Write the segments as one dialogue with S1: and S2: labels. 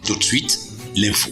S1: Tout de suite, l'info.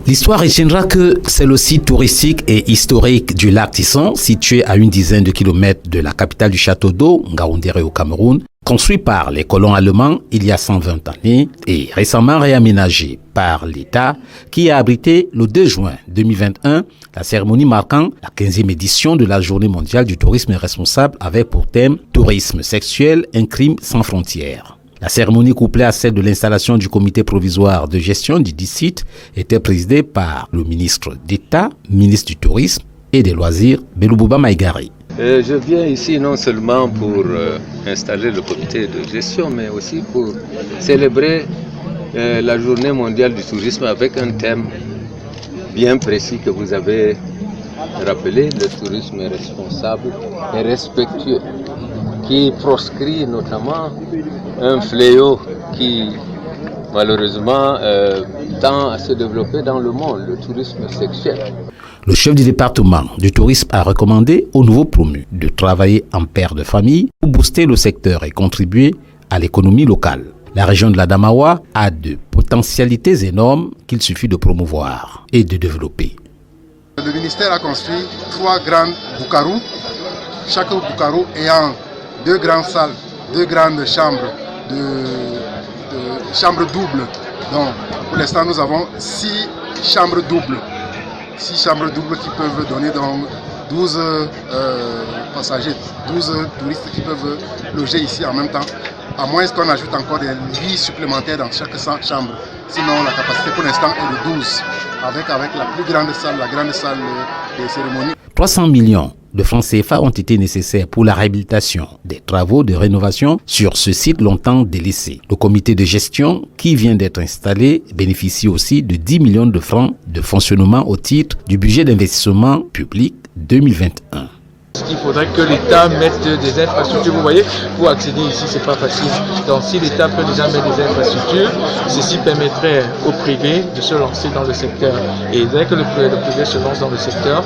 S1: L'histoire retiendra que c'est le site touristique et historique du lac Tisson, situé à une dizaine de kilomètres de la capitale du château d'eau, Ngaoundéré au Cameroun, construit par les colons allemands il y a 120 années et récemment réaménagé par l'État, qui a abrité le 2 juin 2021 la cérémonie marquant la 15e édition de la Journée mondiale du tourisme responsable avec pour thème « Tourisme sexuel, un crime sans frontières ». La cérémonie couplée à celle de l'installation du comité provisoire de gestion du dit site était présidée par le ministre d'État, ministre du Tourisme et des Loisirs, Belubouba Maïgari.
S2: Je viens ici non seulement pour installer le comité de gestion, mais aussi pour célébrer la Journée mondiale du tourisme avec un thème bien précis que vous avez rappelé, le tourisme responsable et respectueux, qui proscrit notamment un fléau qui malheureusement tend à se développer dans le monde, le tourisme sexuel.
S1: Le chef du département du tourisme a recommandé aux nouveaux promus de travailler en paire de famille pour booster le secteur et contribuer à l'économie locale. La région de l'Adamawa a de potentialités énormes qu'il suffit de promouvoir et de développer.
S3: Le ministère a construit 3 grandes boukarous, chaque boukarou ayant 2 grandes salles, 2 grandes chambres, chambres doubles. Donc, pour l'instant, nous avons 6 chambres doubles. 6 chambres doubles qui peuvent donner donc 12 passagers, 12 touristes qui peuvent loger ici en même temps, à moins qu'on ajoute encore des lits supplémentaires dans chaque chambre. Sinon, la capacité pour l'instant est de 12, avec la plus grande salle, la grande salle des cérémonies.
S1: 300 millions de francs CFA ont été nécessaires pour la réhabilitation des travaux de rénovation sur ce site longtemps délaissé. Le comité de gestion qui vient d'être installé bénéficie aussi de 10 millions de francs de fonctionnement au titre du budget d'investissement public 2021.
S4: Il faudrait que l'État mette des infrastructures. Vous voyez, pour accéder ici, c'est pas facile. Donc, si l'État peut déjà mettre des infrastructures, ceci permettrait au privé de se lancer dans le secteur. Et dès que le privé se lance dans le secteur,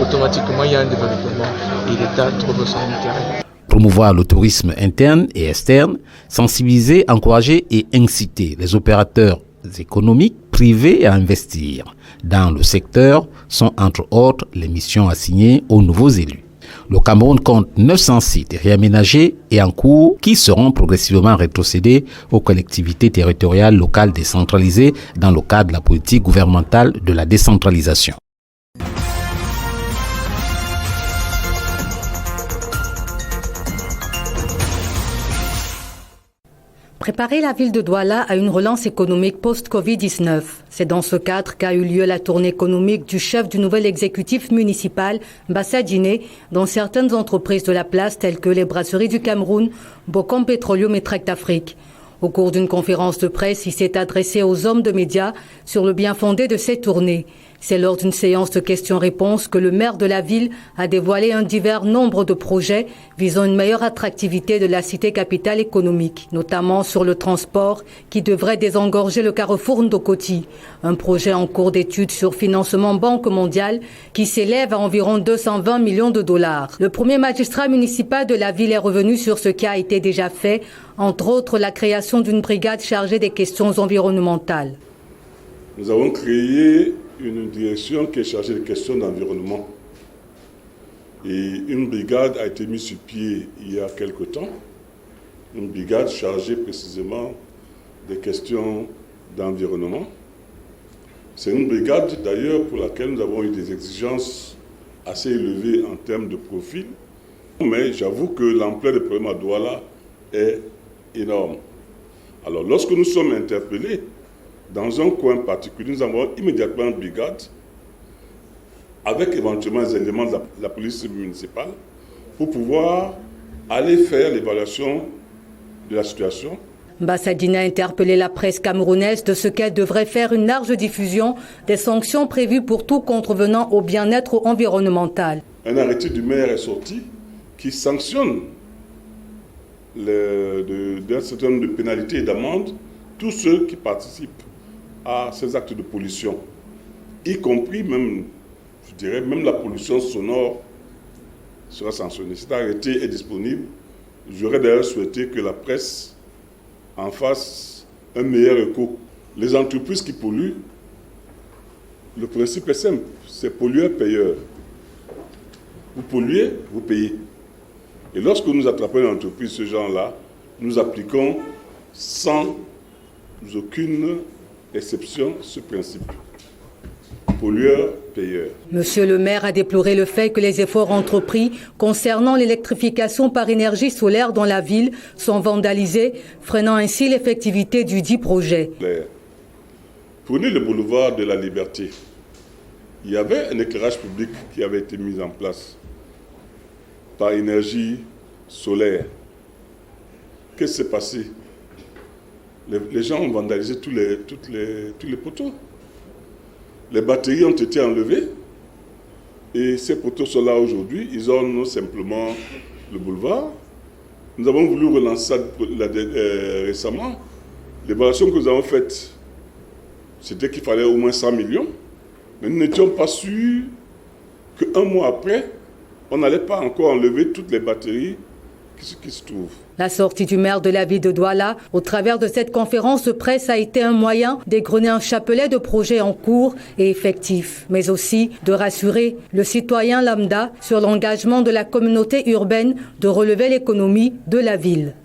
S4: automatiquement, il y a un développement et l'État trouve son intérêt.
S1: Promouvoir le tourisme interne et externe, sensibiliser, encourager et inciter les opérateurs économiques privés à investir dans le secteur sont entre autres les missions assignées aux nouveaux élus. Le Cameroun compte 900 sites réaménagés et en cours qui seront progressivement rétrocédés aux collectivités territoriales locales décentralisées dans le cadre de la politique gouvernementale de la décentralisation.
S5: Préparer la ville de Douala à une relance économique post-Covid-19. C'est dans ce cadre qu'a eu lieu la tournée économique du chef du nouvel exécutif municipal, Bassa Diné, dans certaines entreprises de la place telles que les brasseries du Cameroun, Bocom Petroleum et Trekt Afrique. Au cours d'une conférence de presse, il s'est adressé aux hommes de médias sur le bien fondé de cette tournée. C'est lors d'une séance de questions-réponses que le maire de la ville a dévoilé un divers nombre de projets visant une meilleure attractivité de la cité capitale économique, notamment sur le transport qui devrait désengorger le carrefour Ndokoti. Un projet en cours d'étude sur financement Banque mondiale qui s'élève à environ 220 millions de dollars. Le premier magistrat municipal de la ville est revenu sur ce qui a été déjà fait, entre autres la création d'une brigade chargée des questions environnementales.
S6: Nous avons créé une direction qui est chargée des questions d'environnement. Et une brigade a été mise sur pied il y a quelque temps. Une brigade chargée précisément des questions d'environnement. C'est une brigade d'ailleurs pour laquelle nous avons eu des exigences assez élevées en termes de profil. Mais j'avoue que l'ampleur des problèmes à Douala est énorme. Alors lorsque nous sommes interpellés, dans un coin particulier, nous avons immédiatement une brigade avec éventuellement des éléments de la police municipale pour pouvoir aller faire l'évaluation de la situation.
S5: Bassa Diné a interpellé la presse camerounaise de ce qu'elle devrait faire une large diffusion des sanctions prévues pour tout contrevenant au bien-être environnemental.
S6: Un arrêté du maire est sorti qui sanctionne d'un certain nombre de pénalités et d'amendes tous ceux qui participent à ces actes de pollution, y compris même, je dirais, même la pollution sonore sera sanctionné. Cet arrêté est disponible. J'aurais d'ailleurs souhaité que la presse en fasse un meilleur écho. Les entreprises qui polluent, le principe est simple, c'est pollueur-payeur. Vous polluez, vous payez. Et lorsque nous attrapons une entreprise de ce genre-là, nous appliquons sans aucune exception ce principe. Pollueur-payeur.
S5: Monsieur le maire a déploré le fait que les efforts entrepris concernant l'électrification par énergie solaire dans la ville sont vandalisés, freinant ainsi l'effectivité du dit projet.
S6: Prenez le boulevard de la Liberté. Il y avait un éclairage public qui avait été mis en place par énergie solaire. Qu'est-ce qui s'est passé? Les gens ont vandalisé tous les poteaux. Les batteries ont été enlevées et ces poteaux sont là aujourd'hui. Ils ont simplement le boulevard. Nous avons voulu relancer ça récemment. L'évaluation que nous avons faite, c'était qu'il fallait au moins 100 millions. Mais nous n'étions pas sûrs qu'un mois après, on n'allait pas encore enlever toutes les batteries qui se trouvent.
S5: La sortie du maire de la ville de Douala au travers de cette conférence de presse a été un moyen d'égrener un chapelet de projets en cours et effectifs, mais aussi de rassurer le citoyen lambda sur l'engagement de la communauté urbaine de relever l'économie de la ville.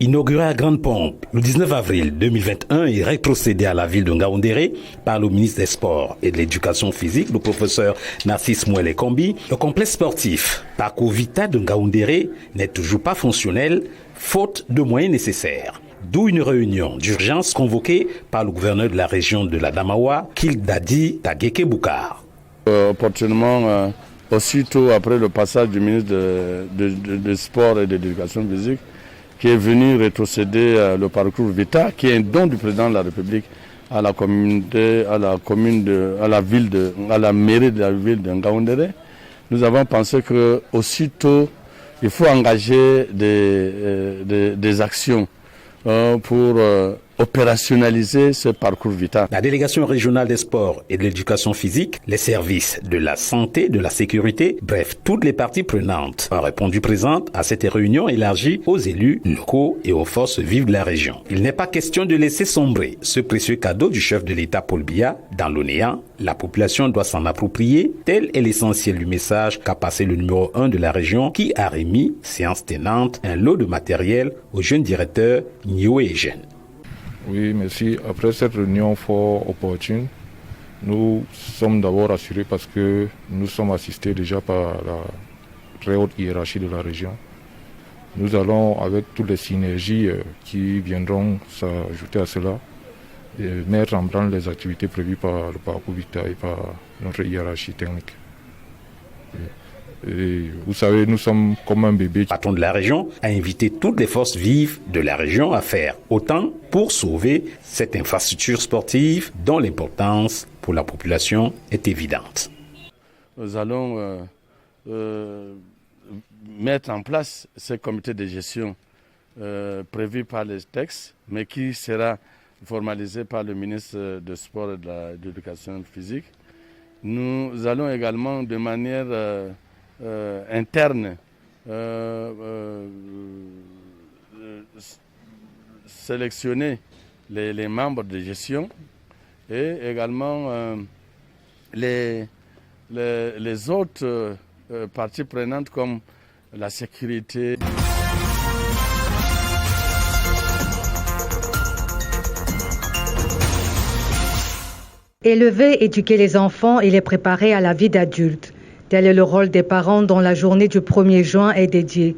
S1: Inauguré à grande pompe le 19 avril 2021 et rétrocédé à la ville de Ngaoundéré par le ministre des Sports et de l'Éducation physique, le professeur Narcisse Mouele Kombi, le complexe sportif Parcours Vita de Ngaoundéré n'est toujours pas fonctionnel, faute de moyens nécessaires. D'où une réunion d'urgence convoquée par le gouverneur de la région de la Damawa, Kildadi Tageke Boukar.
S7: Opportunément, aussitôt après le passage du ministre de Sport et de l'Éducation physique, qui est venu rétrocéder le parcours Vita, qui est un don du président de la République à la communauté, à la mairie de la ville de Ngaoundéré. Nous avons pensé que aussitôt il faut engager des actions pour opérationnaliser ce parcours Vita.
S1: La délégation régionale des sports et de l'éducation physique, les services de la santé, de la sécurité, bref, toutes les parties prenantes ont répondu présentes à cette réunion élargie aux élus locaux et aux forces vives de la région. Il n'est pas question de laisser sombrer ce précieux cadeau du chef de l'État Paul Biya dans le néant. La population doit s'en approprier. Tel est l'essentiel du message qu'a passé le numéro 1 de la région qui a remis, séance tenante, un lot de matériel au jeune directeur Nioé Eugène.
S8: Oui, merci. Après cette réunion fort opportune, nous sommes d'abord rassurés parce que nous sommes assistés déjà par la très haute hiérarchie de la région. Nous allons, avec toutes les synergies qui viendront s'ajouter à cela, mettre en branle les activités prévues par le parcours Vita et par notre hiérarchie technique. Et vous savez, nous sommes comme un bébé.
S1: Le patron de la région a invité toutes les forces vives de la région à faire autant pour sauver cette infrastructure sportive dont l'importance pour la population est évidente.
S7: Nous allons mettre en place ce comité de gestion prévu par les textes, mais qui sera formalisé par le ministre des Sports et de l'Éducation physique. Nous allons également de manière interne sélectionner les membres de gestion et également les autres parties prenantes comme la sécurité.
S5: Élever, éduquer les enfants et les préparer à la vie d'adulte. Tel est le rôle des parents dont la journée du 1er juin est dédiée.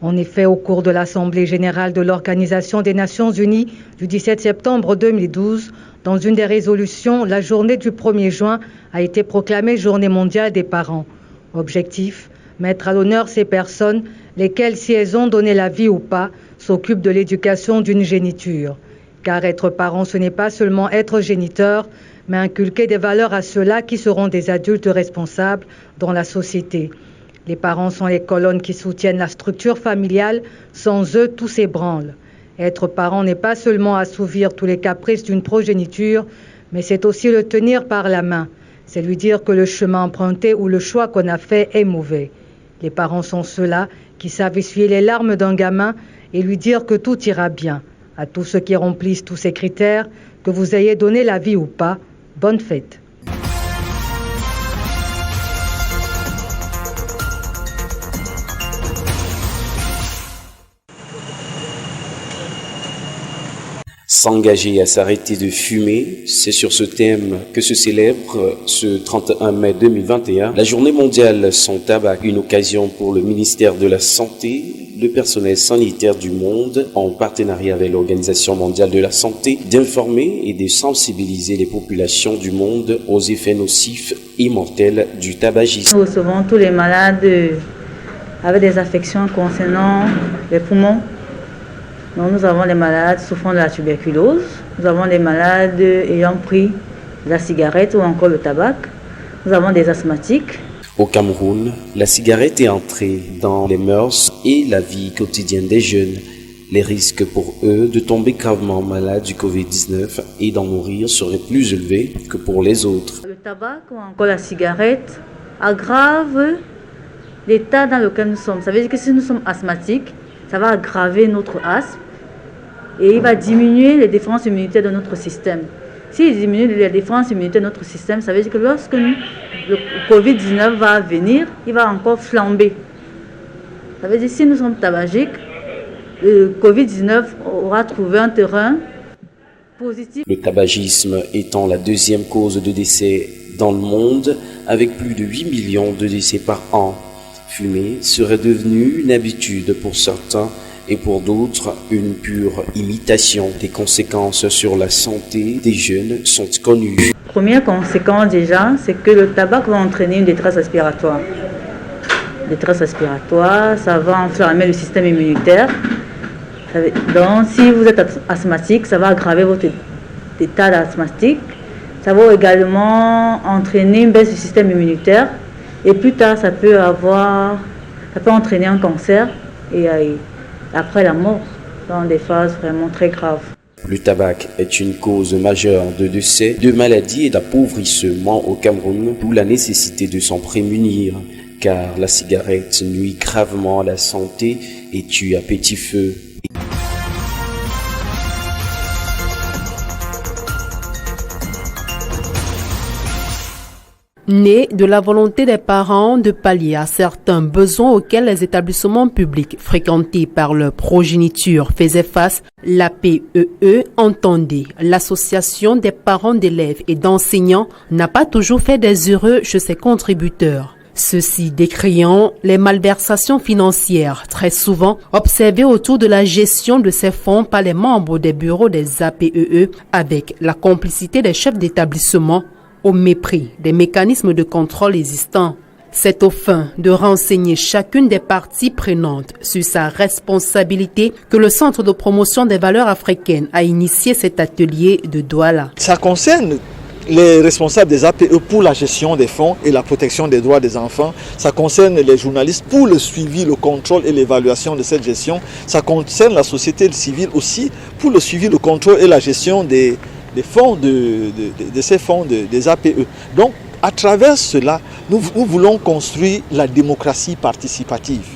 S5: En effet, au cours de l'Assemblée générale de l'Organisation des Nations Unies du 17 septembre 2012, dans une des résolutions, la journée du 1er juin a été proclamée Journée mondiale des parents. Objectif, mettre à l'honneur ces personnes, lesquelles, si elles ont donné la vie ou pas, s'occupent de l'éducation d'une géniture. Car être parent, ce n'est pas seulement être géniteur, mais inculquer des valeurs à ceux-là qui seront des adultes responsables dans la société. Les parents sont les colonnes qui soutiennent la structure familiale, sans eux tout s'ébranle. Être parent n'est pas seulement assouvir tous les caprices d'une progéniture, mais c'est aussi le tenir par la main. C'est lui dire que le chemin emprunté ou le choix qu'on a fait est mauvais. Les parents sont ceux-là qui savent essuyer les larmes d'un gamin et lui dire que tout ira bien. À tous ceux qui remplissent tous ces critères, que vous ayez donné la vie ou pas, bonne fête.
S9: S'engager à s'arrêter de fumer, c'est sur ce thème que se célèbre ce 31 mai 2021 la journée mondiale sans tabac, une occasion pour le ministère de la Santé, le personnel sanitaire du monde, en partenariat avec l'Organisation mondiale de la santé, d'informer et de sensibiliser les populations du monde aux effets nocifs et mortels du tabagisme.
S10: Nous recevons tous les malades avec des affections concernant les poumons. Donc, nous avons les malades souffrant de la tuberculose, nous avons les malades ayant pris la cigarette ou encore le tabac, nous avons des asthmatiques.
S9: Au Cameroun, la cigarette est entrée dans les mœurs et la vie quotidienne des jeunes. Les risques pour eux de tomber gravement malades du Covid-19 et d'en mourir seraient plus élevés que pour les autres.
S10: Le tabac ou encore la cigarette aggrave l'état dans lequel nous sommes. Ça veut dire que si nous sommes asthmatiques, ça va aggraver notre asthme et il va diminuer les défenses immunitaires de notre système. S'il diminue les défenses immunitaires de notre système, ça veut dire que lorsque le Covid-19 va venir, il va encore flamber. Ça veut dire que si nous sommes tabagiques, le Covid-19 aura trouvé un terrain positif.
S9: Le tabagisme étant la deuxième cause de décès dans le monde, avec plus de 8 millions de décès par an. Fumer serait devenu une habitude pour certains et pour d'autres une pure imitation. Des conséquences sur la santé des jeunes sont connues.
S10: Première conséquence déjà, c'est que le tabac va entraîner une détresse respiratoire. Détresse respiratoire, ça va enflammer le système immunitaire. Donc si vous êtes asthmatique, ça va aggraver votre état d'asthmatique. Ça va également entraîner une baisse du système immunitaire. Et plus tard, ça peut entraîner un cancer et après la mort, dans des phases vraiment très graves.
S9: Le tabac est une cause majeure de décès, de maladies et d'appauvrissement au Cameroun, d'où la nécessité de s'en prémunir, car la cigarette nuit gravement à la santé et tue à petit feu.
S11: Né de la volonté des parents de pallier à certains besoins auxquels les établissements publics fréquentés par leur progéniture faisaient face, l'APEE, entendez, l'association des parents d'élèves et d'enseignants, n'a pas toujours fait des heureux chez ses contributeurs. Ceux-ci décriant les malversations financières très souvent observées autour de la gestion de ces fonds par les membres des bureaux des APEE avec la complicité des chefs d'établissement au mépris des mécanismes de contrôle existants. C'est au fin de renseigner chacune des parties prenantes sur sa responsabilité que le Centre de promotion des valeurs africaines a initié cet atelier de Douala.
S12: Ça concerne les responsables des APE pour la gestion des fonds et la protection des droits des enfants. Ça concerne les journalistes pour le suivi, le contrôle et l'évaluation de cette gestion. Ça concerne la société civile aussi pour le suivi, le contrôle et la gestion des fonds de ces fonds des APE. Donc, à travers cela, nous voulons construire la démocratie participative.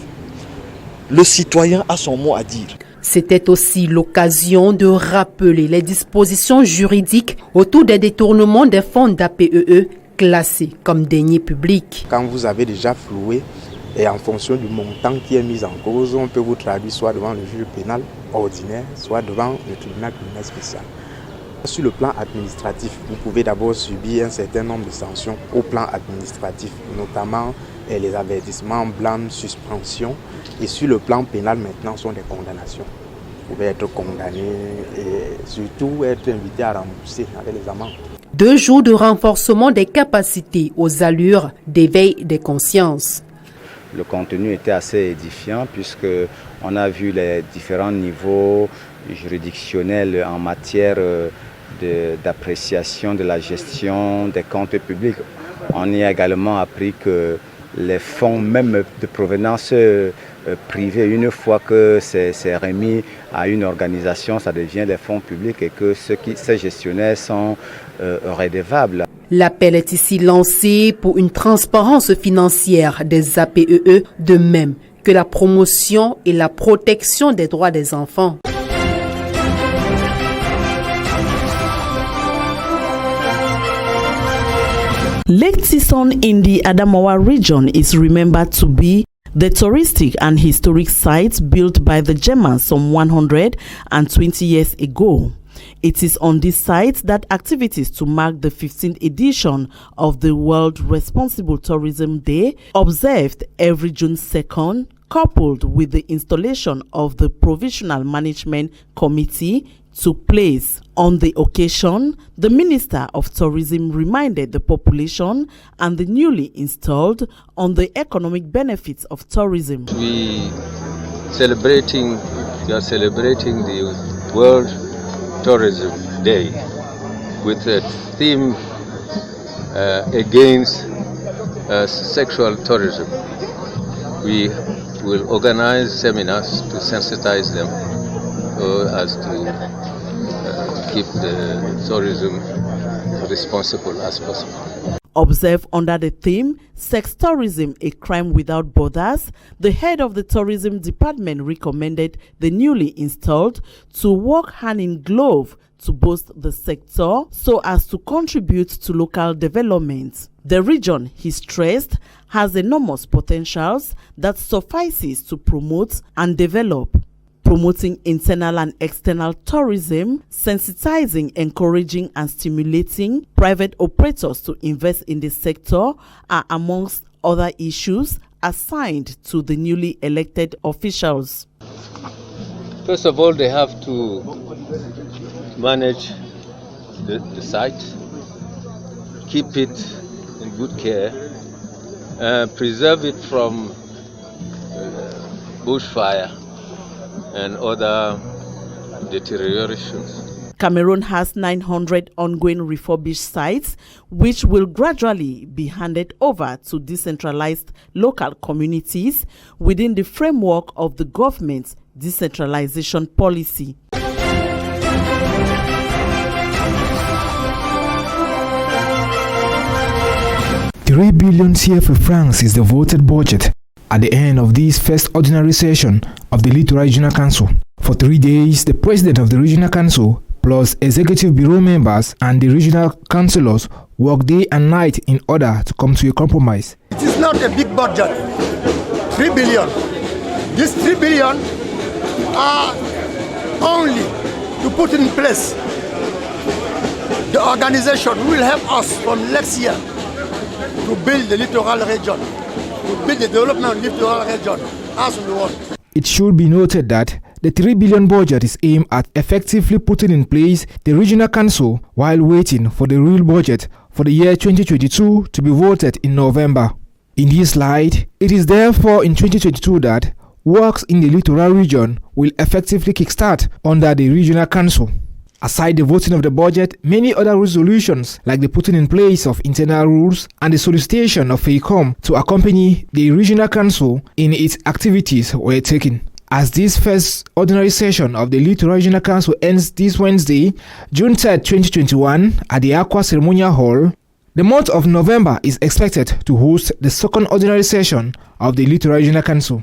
S12: Le citoyen a son mot à dire.
S11: C'était aussi l'occasion de rappeler les dispositions juridiques autour des détournements des fonds d'APEE classés comme deniers publics.
S13: Quand vous avez déjà floué, et en fonction du montant qui est mis en cause, on peut vous traduire soit devant le juge pénal ordinaire, soit devant le tribunal criminel spécial. Sur le plan administratif, vous pouvez d'abord subir un certain nombre de sanctions au plan administratif, notamment les avertissements, blâmes, suspensions. Et sur le plan pénal, maintenant, sont des condamnations. Vous pouvez être condamné et surtout être invité à rembourser avec les amendes.
S11: 2 jours de renforcement des capacités aux allures d'éveil des consciences.
S14: Le contenu était assez édifiant puisqu'on a vu les différents niveaux juridictionnels en matière d'appréciation de la gestion des comptes publics. On y a également appris que les fonds même de provenance privés. Une fois que c'est remis à une organisation, ça devient des fonds publics et que ces gestionnaires sont redevables.
S11: L'appel est ici lancé pour une transparence financière des APEE, de même que la promotion et la protection des droits des enfants.
S15: Lake Tison in the Adamawa region is remembered to be the touristic and historic site built by the Germans some 120 years ago. It is on this site that activities to mark the 15th edition of the World Responsible Tourism Day, observed every June 2nd, coupled with the installation of the Provisional Management Committee, took place. On the occasion, the Minister of Tourism reminded the population and the newly installed on the economic benefits of tourism.
S2: We are celebrating the World Tourism Day with a theme against sexual tourism. We will organize seminars to sensitize them as to keep the tourism responsible as possible.
S15: Observed under the theme, Sex Tourism, a Crime Without Borders, the head of the tourism department recommended the newly installed to work hand in glove to boost the sector so as to contribute to local development. The region, he stressed, has enormous potentials that suffices to promote and develop. Promoting internal and external tourism, sensitizing, encouraging and stimulating private operators to invest in the sector are amongst other issues assigned to the newly elected officials.
S2: First of all, they have to manage the site, keep it in good care, preserve it from bushfire and other deteriorations.
S15: Cameroon has 900 ongoing refurbished sites, which will gradually be handed over to decentralized local communities within the framework of the government's decentralization policy.
S16: $3 billion CFA francs is the voted budget at the end of this first ordinary session of the Littoral Regional Council. For 3 days, the president of the Regional Council plus executive bureau members and the regional councillors work day and night in order to come to a compromise.
S17: It is not a big budget, 3 billion. These 3 billion are only to put in place the organization who will help us from next year to build the littoral region, to build the development of the littoral region as we want.
S16: It should be noted that the 3 billion budget is aimed at effectively putting in place the regional council while waiting for the real budget for the year 2022 to be voted in November. In this slide, it is therefore in 2022 that works in the littoral region will effectively kickstart under the regional council. Aside the voting of the budget, many other resolutions like the putting in place of internal rules and the solicitation of FEICOM to accompany the regional council in its activities were taken. As this first ordinary session of the Littoral Regional Council ends this Wednesday, June 3rd, 2021 at the Aqua Ceremonial Hall, the month of November is expected to host the second ordinary session of the Littoral Regional Council.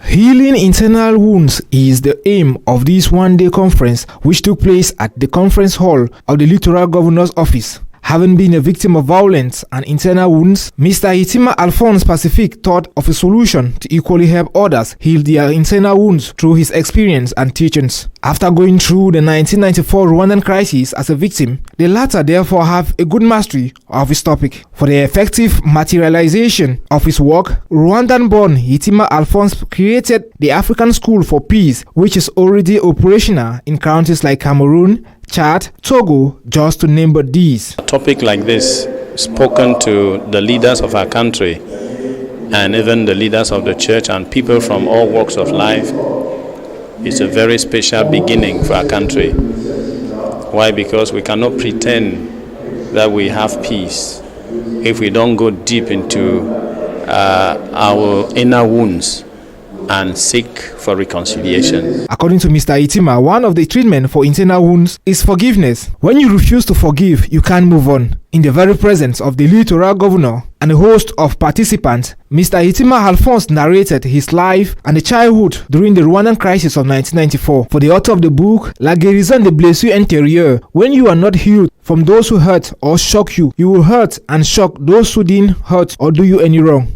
S16: Healing internal wounds is the aim of this one-day conference, which took place at the conference hall of the Littoral Governor's Office. Having been a victim of violence and internal wounds, Mr. Hitima Alphonse Pacific thought of a solution to equally help others heal their internal wounds through his experience and teachings. After going through the 1994 Rwandan crisis as a victim, the latter therefore have a good mastery of his topic. For the effective materialization of his work, Rwandan-born Hitima Alphonse created the African School for Peace, which is already operational in countries like Cameroon, Chad, Togo, just to name but these.
S18: A topic like this, spoken to the leaders of our country and even the leaders of the church and people from all walks of life, is a very special beginning for our country. Why? Because we cannot pretend that we have peace if we don't go deep into our inner wounds and seek for reconciliation.
S16: According to Mr. Itima, one of the treatment for internal wounds is forgiveness. When you refuse to forgive, you can't move on. In the very presence of the littoral governor and a host of participants, Mr. Itima Alphonse narrated his life and childhood during the Rwandan crisis of 1994. For the author of the book, La guérison de blessures intérieures, when you are not healed from those who hurt or shock you, you will hurt and shock those who didn't hurt or do you any wrong.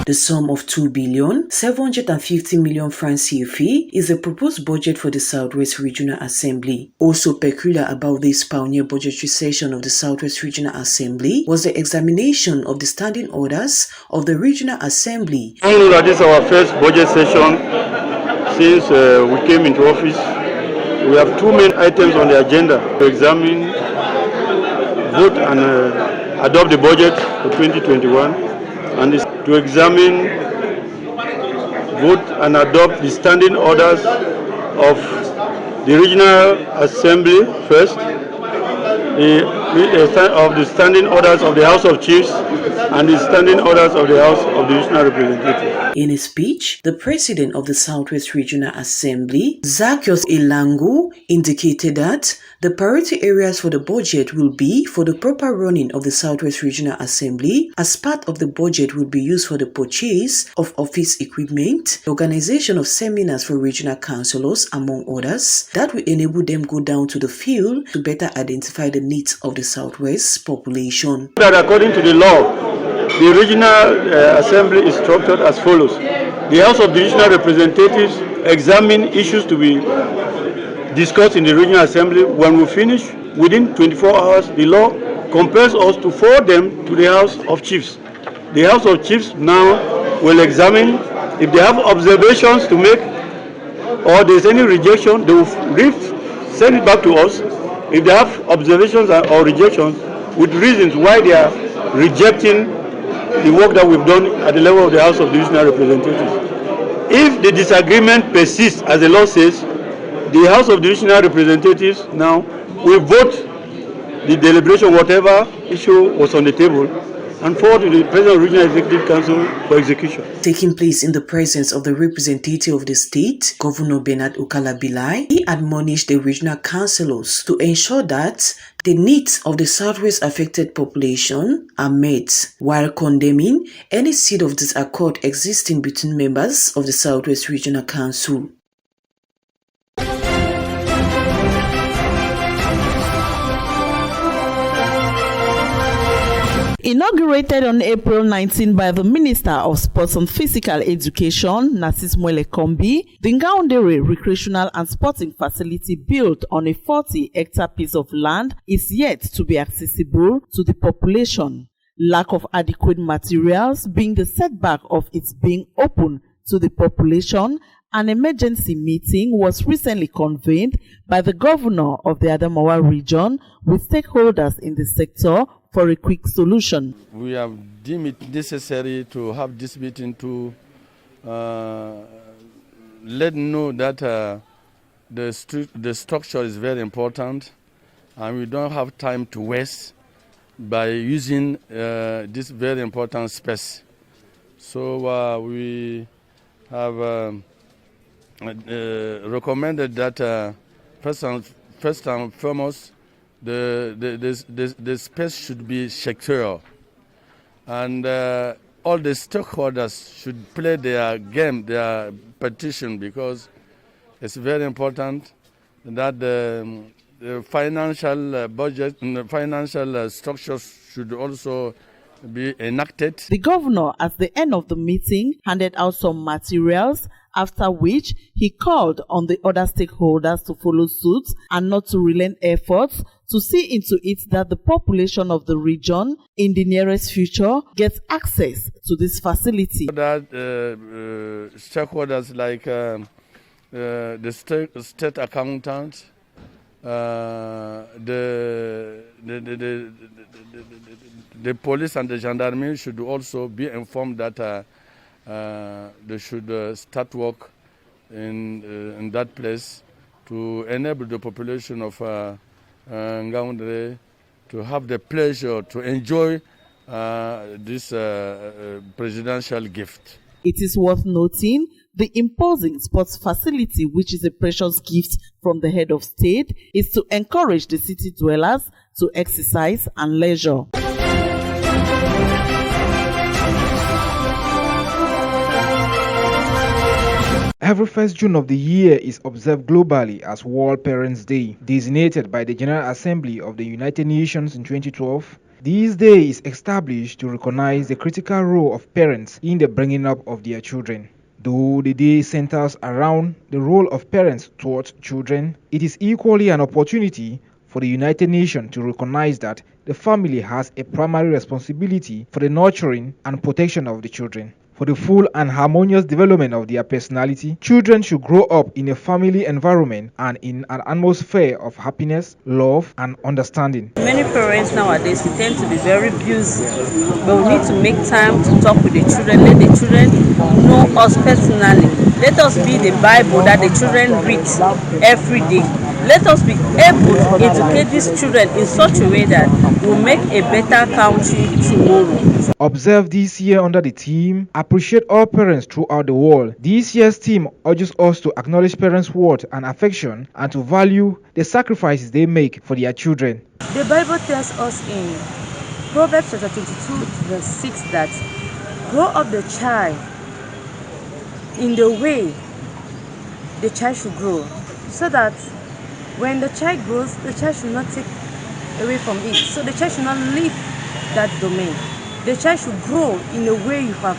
S19: The sum of 2,750 million francs CFA is the proposed budget for the Southwest Regional Assembly. Also peculiar about this pioneer budgetary session of the Southwest Regional Assembly was the examination of the standing orders of the Regional Assembly.
S20: I know that this is our first budget session since we came into office. We have two main items on the agenda to examine, vote and adopt the budget for 2021. And is to examine, vote and adopt the standing orders of the Regional Assembly first, of the standing orders of the House of Chiefs and the standing orders of the House of the Regional Representatives.
S19: In a speech, the President of the Southwest Regional Assembly, Zacchaeus Elangu, indicated that the priority areas for the budget will be for the proper running of the Southwest Regional Assembly. As part of the budget will be used for the purchase of office equipment, the organization of seminars for regional councillors, among others, that will enable them go down to the field to better identify the needs of the Southwest population.
S20: That according to the law, the Regional Assembly is structured as follows. The House of the Regional Representatives examine issues to be discussed in the Regional Assembly. When we finish, within 24 hours, the law compels us to forward them to the House of Chiefs. The House of Chiefs now will examine if they have observations to make or there's any rejection, they will send it back to us. If they have observations or rejections with reasons why they are rejecting the work that we've done at the level of the House of the Regional Representatives. If the disagreement persists, as the law says, the House of the Regional Representatives now will vote the deliberation, whatever issue was on the table, and forward to the President of the Regional Executive Council for execution.
S19: Taking place in the presence of the representative of the state, Governor Bernard Okalabilai, he admonished the regional councillors to ensure that the needs of the Southwest affected population are met, while condemning any seed of disaccord existing between members of the Southwest Regional Council.
S15: Inaugurated on April 19 by the Minister of Sports and Physical Education, Narcisse Mwele-Kombi, the Ngaoundéré Recreational and Sporting Facility built on a 40-hectare piece of land is yet to be accessible to the population. Lack of adequate materials being the setback of its being open to the population, an emergency meeting was recently convened by the governor of the Adamawa region with stakeholders in the sector for a quick solution.
S7: We have deemed it necessary to have this meeting to let know that the structure is very important and we don't have time to waste by using this very important space. So we have recommended that first and foremost, the space should be secure, and all the stakeholders should play their game, their petition, because it's very important that the financial budget and the financial structures should also be enacted.
S15: The governor, at the end of the meeting, handed out some materials, after which he called on the other stakeholders to follow suit and not to relent efforts to see into it that the population of the region in the nearest future gets access to this facility.
S7: That stakeholders like the state accountant, the police and the gendarmerie should also be informed that they should start work in that place to enable the population of Ngaoundéré to have the pleasure to enjoy this presidential gift.
S15: It is worth noting the imposing sports facility, which is a precious gift from the head of state, is to encourage the city dwellers to exercise and leisure.
S16: Every 1st June of the year is observed globally as World Parents' Day, designated by the General Assembly of the United Nations in 2012. This day is established to recognize the critical role of parents in the bringing up of their children. Though the day centers around the role of parents towards children, it is equally an opportunity for the United Nations to recognize that the family has a primary responsibility for the nurturing and protection of the children. For the full and harmonious development of their personality, children should grow up in a family environment and in an atmosphere of happiness, love, and understanding.
S21: Many parents nowadays tend to be very busy, but we need to make time to talk with the children. Let the children know us personally. Let us be the Bible that the children read every day. Let us be able to educate these children in such a way that we'll make a better country tomorrow.
S16: Observed this year under the theme, Appreciate all parents throughout the world. This year's theme urges us to acknowledge parents' worth and affection and to value the sacrifices they make for their children.
S22: The Bible tells us in Proverbs chapter 22 verse 6 that grow up the child in the way the child should grow, so that when the child grows, the child should not take away from it. So the child should not leave that domain. The child should grow in the way you have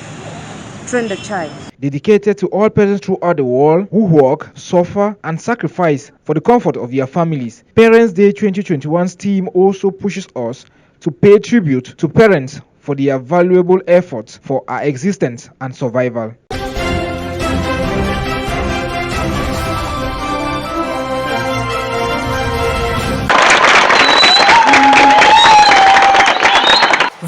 S22: trained the child.
S16: Dedicated to all parents throughout the world who work, suffer, and sacrifice for the comfort of their families. Parents' Day 2021's theme also pushes us to pay tribute to parents for their valuable efforts for our existence and survival.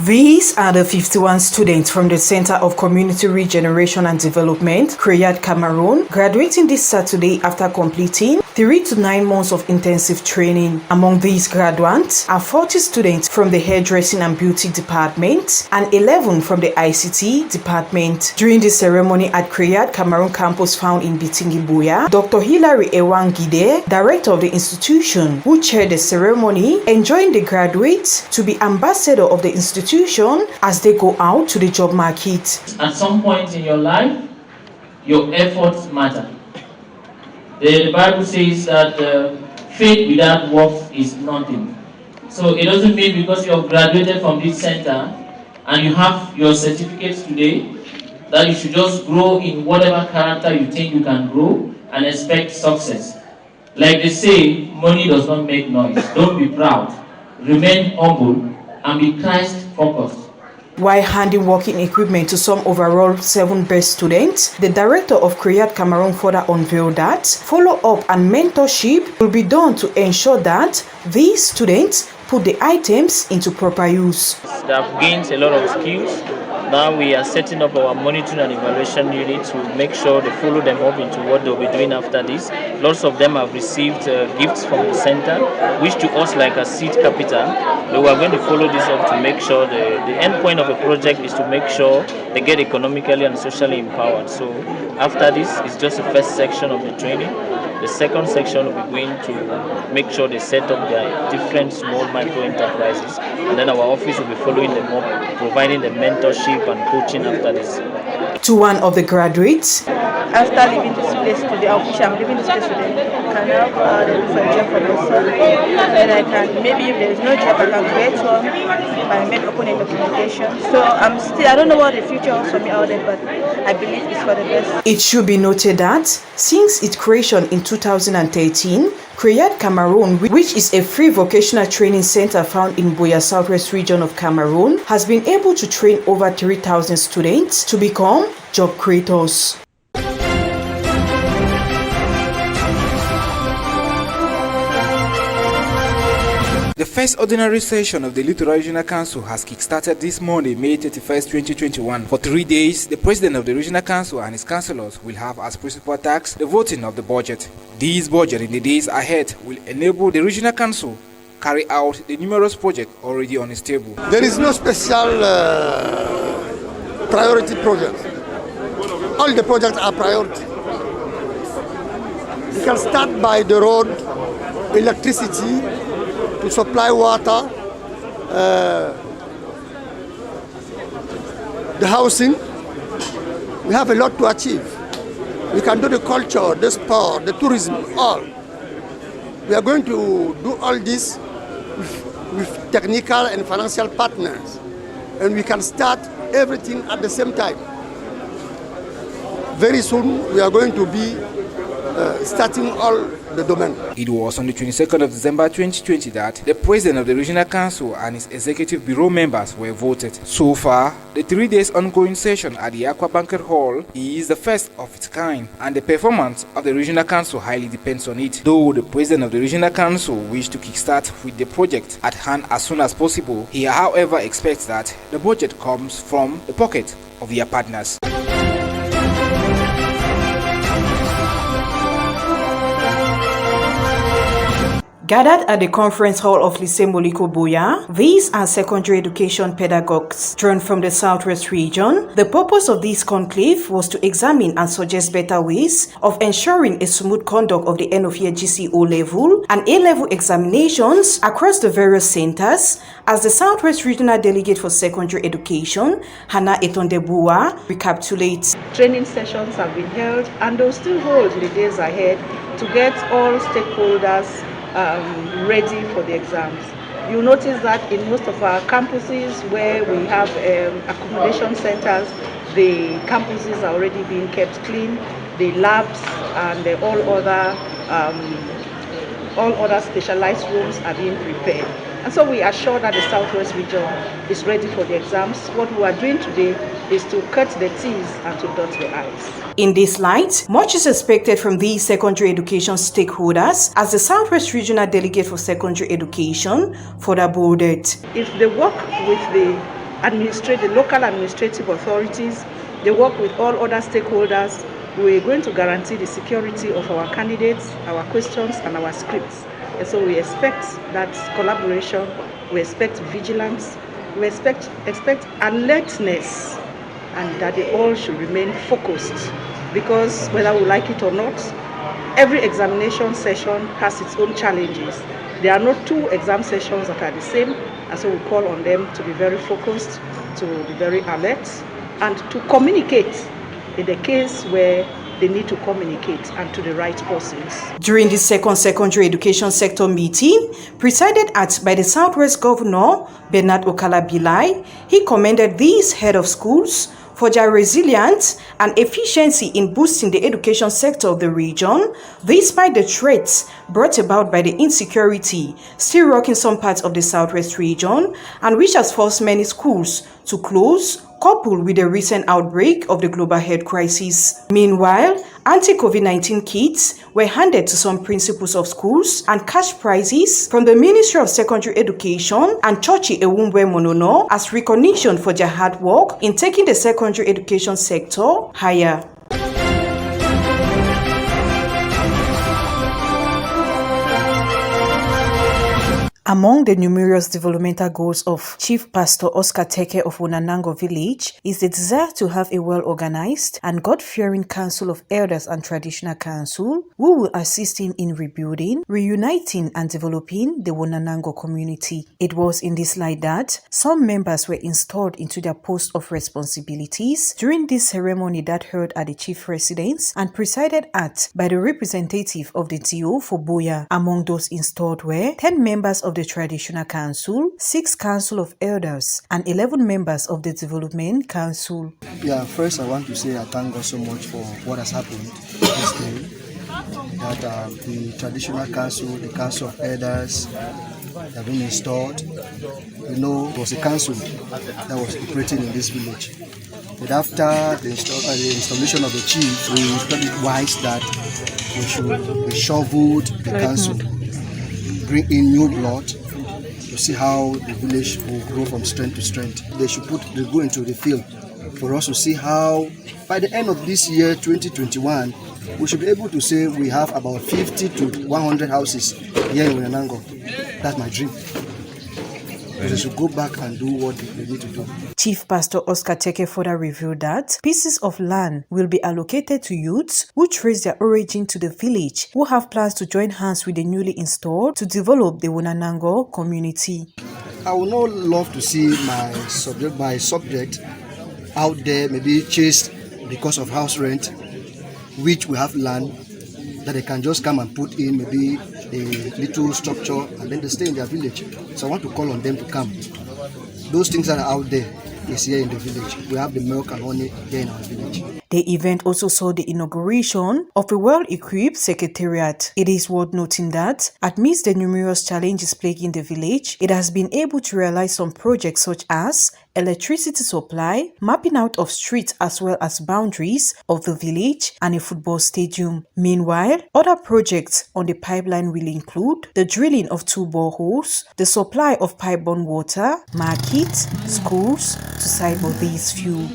S19: These are the 51 students from the Center of Community Regeneration and Development, Kreyad, Cameroon, graduating this Saturday after completing 3 to 9 months of intensive training. Among these graduates are 40 students from the Hairdressing and Beauty Department and 11 from the ICT Department. During the ceremony at Kreyad, Cameroon campus found in Bitingui Buea, Dr. Hilary Ewangide, director of the institution, who chaired the ceremony, enjoined the graduates to be ambassador of the institution as they go out to the job market.
S23: At some point in your life, your efforts matter. The Bible says that faith without works is nothing. So it doesn't mean because you have graduated from this center and you have your certificates today that you should just grow in whatever character you think you can grow and expect success. Like they say, money does not make noise. Don't be proud. Remain humble and be Christ-focused.
S19: While handing working equipment to some overall 7 best students, the director of Kreyad Cameroon further unveiled that follow-up and mentorship will be done to ensure that these students put the items into proper use.
S23: They have gained a lot of skills. Now we are setting up our monitoring and evaluation unit to make sure they follow them up into what they'll be doing after this. Lots of them have received gifts from the center, which to us like a seed capital. But we are going to follow this up to make sure the end point of a project is to make sure they get economically and socially empowered. So after this, it's just the first section of the training. The second section will be going to make sure they set up their different small micro enterprises, and then our office will be following them up, providing the mentorship and coaching after this.
S19: To one of the graduates,
S22: after leaving this place today, I'm leaving this place today. I can now go out and look for a job for myself, and I can, maybe if there is no job, I can create one by made open in documentation. So I don't know what the future holds for me out there, but I believe it's for the best.
S19: It should be noted that since its creation in 2013, Kreyad Cameroon, which is a free vocational training center found in Buea Southwest region of Cameroon, has been able to train over 3,000 students to become job creators.
S24: The
S16: first ordinary session of the Littoral Regional Council has kick-started this Monday, May 31st, 2021. For 3 days, the President of the Regional Council and his councillors will have as principal task the voting of the budget. This budget in the days ahead will enable the Regional Council carry out the numerous projects already on its table.
S17: There is no special priority project. All the projects are priority. You can start by the road, electricity, to supply water, the housing. We have a lot to achieve. We can do the culture, the sport, the tourism, all. We are going to do all this with technical and financial partners, and we can start everything at the same time. Very soon we are going to be starting all the domain.
S16: It was on the 22nd of December 2020 that the President of the Regional Council and his Executive Bureau members were voted. So far, the 3 days ongoing session at the Aqua Banquet Hall is the first of its kind, and the performance of the Regional Council highly depends on it. Though the President of the Regional Council wished to kickstart with the project at hand as soon as possible, he however expects that the budget comes from the pocket of their partners.
S19: Gathered at the conference hall of Lycée Moliko Buea, these are secondary education pedagogues drawn from the Southwest region. The purpose of this conclave was to examine and suggest better ways of ensuring a smooth conduct of the end-of-year GCO level and A-level examinations across the various centers, as the Southwest Regional Delegate for Secondary Education, Hannah Etondebua, recapitulates.
S3: Training sessions have been held and they'll still hold in the days ahead to get all stakeholders ready for the exams. You'll notice that in most of our campuses where we have accommodation centers, the campuses are already being kept clean, the labs and all other specialized rooms are being prepared. And so we are sure that the Southwest region is ready for the exams. What we are doing today is to cut the T's and to dot the I's.
S19: In this light, much is expected from these secondary education stakeholders as the Southwest Regional Delegate for Secondary Education further bolded.
S3: If they work with the local administrative authorities, they work with all other stakeholders, we're going to guarantee the security of our candidates, our questions and our scripts. And so we expect that collaboration, we expect vigilance, we expect alertness, and that they all should remain focused, because whether we like it or not, every examination session has its own challenges. There are no two exam sessions that are the same, and so we call on them to be very focused, to be very alert, and to communicate in the case where they need to communicate and to the right persons.
S19: During the second secondary education sector meeting, presided at by the Southwest Governor, Bernard Okala-Bilai, he commended these head of schools for their resilience and efficiency in boosting the education sector of the region, despite the threats brought about by the insecurity still rocking some parts of the Southwest region, and which has forced many schools to close, coupled with the recent outbreak of the global health crisis. Meanwhile, anti-COVID-19 kits were handed to some principals of schools and cash prizes from the Ministry of Secondary Education and Chochi Ewumwe Monono as recognition for their hard work in taking the secondary education sector higher. Among the numerous developmental goals of Chief Pastor Oscar Teke of Wonanango Village is the desire to have a well-organized and God-fearing Council of Elders and Traditional Council who will assist him in rebuilding, reuniting and developing the Wonanango community. It was in this light that some members were installed into their post of responsibilities during this ceremony that held at the Chief Residence and presided at by the representative of the DO for Buea. Among those installed were 10 members of the Traditional Council, 6 Council of Elders, and 11 members of the Development Council.
S4: Yeah, first I want to say I thank God so much for what has happened this day. That the Traditional Council, the Council of Elders have been installed. You know, it was a council that was operating in this village. But after the installation of the chief, we thought it wise that we should reshuffle the council, bring in new blood, to see how the village will grow from strength to strength. They should go into the field for us to see how, by the end of this year, 2021, we should be able to say we have about 50 to 100 houses here in Wenanango. That's my dream. They should go back and do what they need to do.
S19: Chief Pastor Oscar Teke further revealed that pieces of land will be allocated to youths who trace their origin to the village, who have plans to join hands with the newly installed to develop the Wenanango community.
S4: I would not love to see my subject out there, maybe chased because of house rent, which we have land that they can just come and put in maybe a little structure and then they stay in their village. So I want to call on them to come. Those things that are out there is here in the village. We have the milk and honey here in our village.
S19: The event also saw the inauguration of a well-equipped secretariat. It is worth noting that, amidst the numerous challenges plaguing the village, it has been able to realize some projects such as electricity supply, mapping out of streets as well as boundaries of the village, and a football stadium. Meanwhile, other projects on the pipeline will include the drilling of 2 boreholes, the supply of pipe-borne water, markets, schools, to cite but these few.